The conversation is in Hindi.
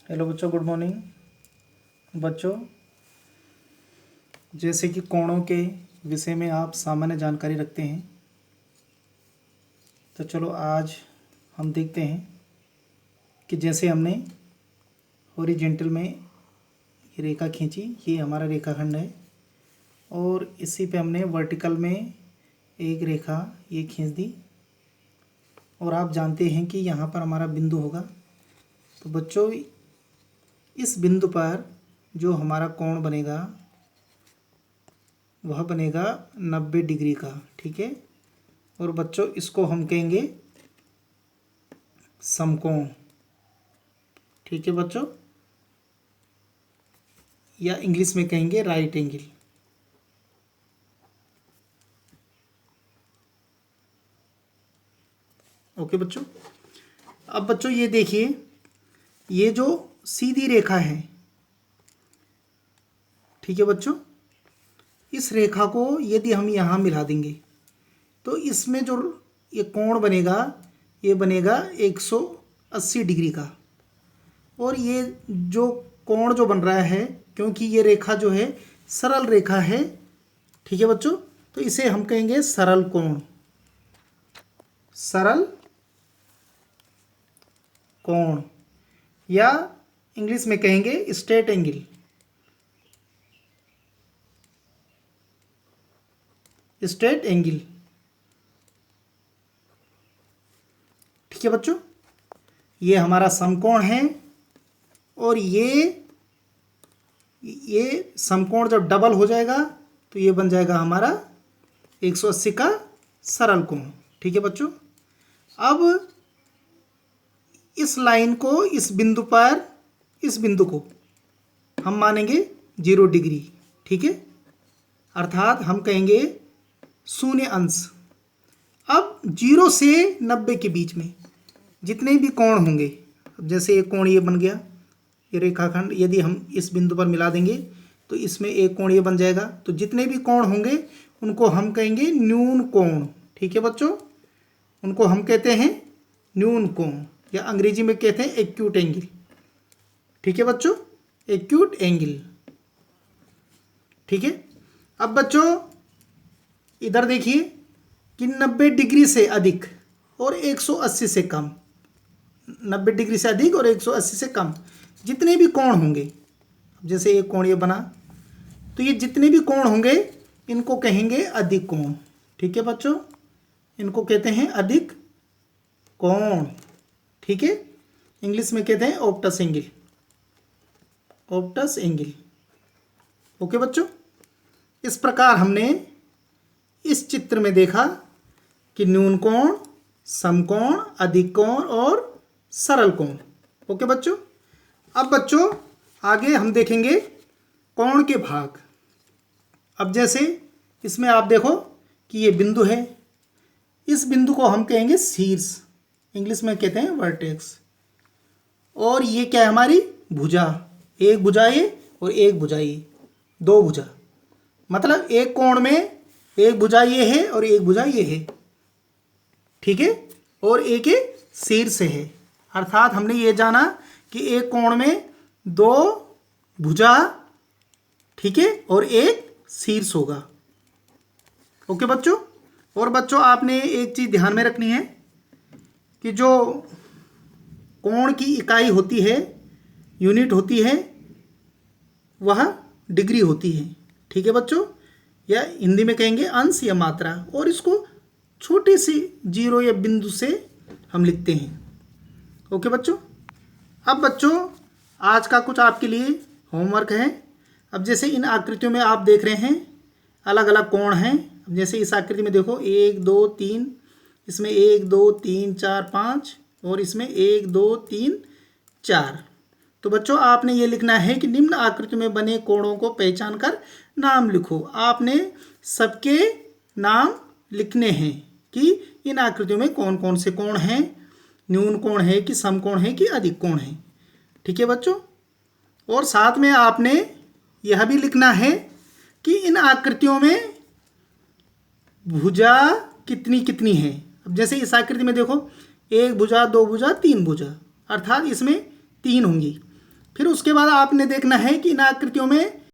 हेलो बच्चों, गुड मॉर्निंग। बच्चों, जैसे कि कोणों के विषय में आप सामान्य जानकारी रखते हैं, तो चलो आज हम देखते हैं कि जैसे हमने हॉरिजॉन्टल में ये रेखा खींची, ये हमारा रेखाखंड है, और इसी पे हमने वर्टिकल में एक रेखा ये खींच दी, और आप जानते हैं कि यहाँ पर हमारा बिंदु होगा। तो बच्चों, इस बिंदु पर जो हमारा कोण बनेगा वह बनेगा 90 डिग्री का, ठीक है। और बच्चों, इसको हम कहेंगे समकोण, ठीक है बच्चों, या इंग्लिश में कहेंगे राइट एंगल। ओके बच्चों। अब बच्चों ये देखिए, ये जो सीधी रेखा है, ठीक है बच्चों, इस रेखा को यदि हम यहाँ मिला देंगे तो इसमें जो ये कोण बनेगा ये बनेगा 180 डिग्री का। और ये जो कोण जो बन रहा है, क्योंकि ये रेखा जो है सरल रेखा है, ठीक है बच्चों, तो इसे हम कहेंगे सरल कोण, सरल कोण, या इंग्लिश में कहेंगे स्ट्रेट एंगल, स्ट्रेट एंगल, ठीक है बच्चों। ये हमारा समकोण है, और ये समकोण जब डबल हो जाएगा तो ये बन जाएगा हमारा 180 का सरल कोण, ठीक है बच्चों। अब इस लाइन को, इस बिंदु पर, इस बिंदु को हम मानेंगे 0 डिग्री, ठीक है, अर्थात हम कहेंगे 0 अंश। अब 0 से 90 के बीच में जितने भी कोण होंगे, जैसे एक कोण ये बन गया, ये रेखाखंड यदि हम इस बिंदु पर मिला देंगे तो इसमें एक कोण ये बन जाएगा, तो जितने भी कोण होंगे उनको हम कहेंगे न्यून कोण, ठीक है बच्चों, उनको हम कहते हैं न्यून कोण, या अंग्रेजी में कहते हैं एक्यूट एंगल, ठीक है बच्चों, एक्यूट एंगल, ठीक है। अब बच्चों इधर देखिए कि 90 डिग्री से अधिक और 180 से कम, 90 डिग्री से अधिक और 180 से कम जितने भी कोण होंगे, जैसे एक कोण ये बना, तो ये जितने भी कोण होंगे इनको कहेंगे अधिक कोण, ठीक है बच्चों, इनको कहते हैं अधिक कोण, ठीक है, इंग्लिश में कहते हैं Optus angle, Optus angle. Okay बच्चों, इस प्रकार हमने इस चित्र में देखा कि न्यून कोण, समकोण, अधिक कोण और सरल कोण। ओके बच्चों। अब बच्चों आगे हम देखेंगे कोण के भाग। अब जैसे इसमें आप देखो कि ये बिंदु है, इस बिंदु को हम कहेंगे शीर्ष, इंग्लिश में कहते हैं वर्टेक्स, और ये क्या है हमारी भुजा, एक भुजा ये और एक भुजा ये, दो भुजा, मतलब एक कोण में एक भुजा ये है और एक भुजा ये है, ठीक है, और एक शीर्ष है, अर्थात हमने ये जाना कि एक कोण में दो भुजा, ठीक है, और एक शीर्ष होगा। ओके बच्चों। और बच्चों आपने एक चीज़ ध्यान में रखनी है कि जो कोण की इकाई होती है, यूनिट होती है, वह डिग्री होती है, ठीक है बच्चों, या हिंदी में कहेंगे अंश या मात्रा, और इसको छोटे से जीरो या बिंदु से हम लिखते हैं। ओके बच्चों। अब बच्चों आज का कुछ आपके लिए होमवर्क है। अब जैसे इन आकृतियों में आप देख रहे हैं अलग अलग कोण हैं। अब जैसे इस आकृति में देखो 1 2 3, इसमें 1 2 3 4 5, और इसमें 1 2 3 4। तो बच्चों आपने ये लिखना है कि निम्न आकृति में बने कोणों को पहचान कर नाम लिखो। आपने सबके नाम लिखने हैं कि इन आकृतियों में कौन कौन से कोण हैं, न्यून कोण है कि समकोण है कि अधिक कोण है, ठीक है बच्चों। और साथ में आपने यह भी लिखना है कि इन आकृतियों में भुजा कितनी कितनी है। अब जैसे इस आकृति में देखो 1 भुजा 2 भुजा 3 भुजा, अर्थात इसमें 3 होंगी। फिर उसके बाद आपने देखना है कि इन आकृतियों में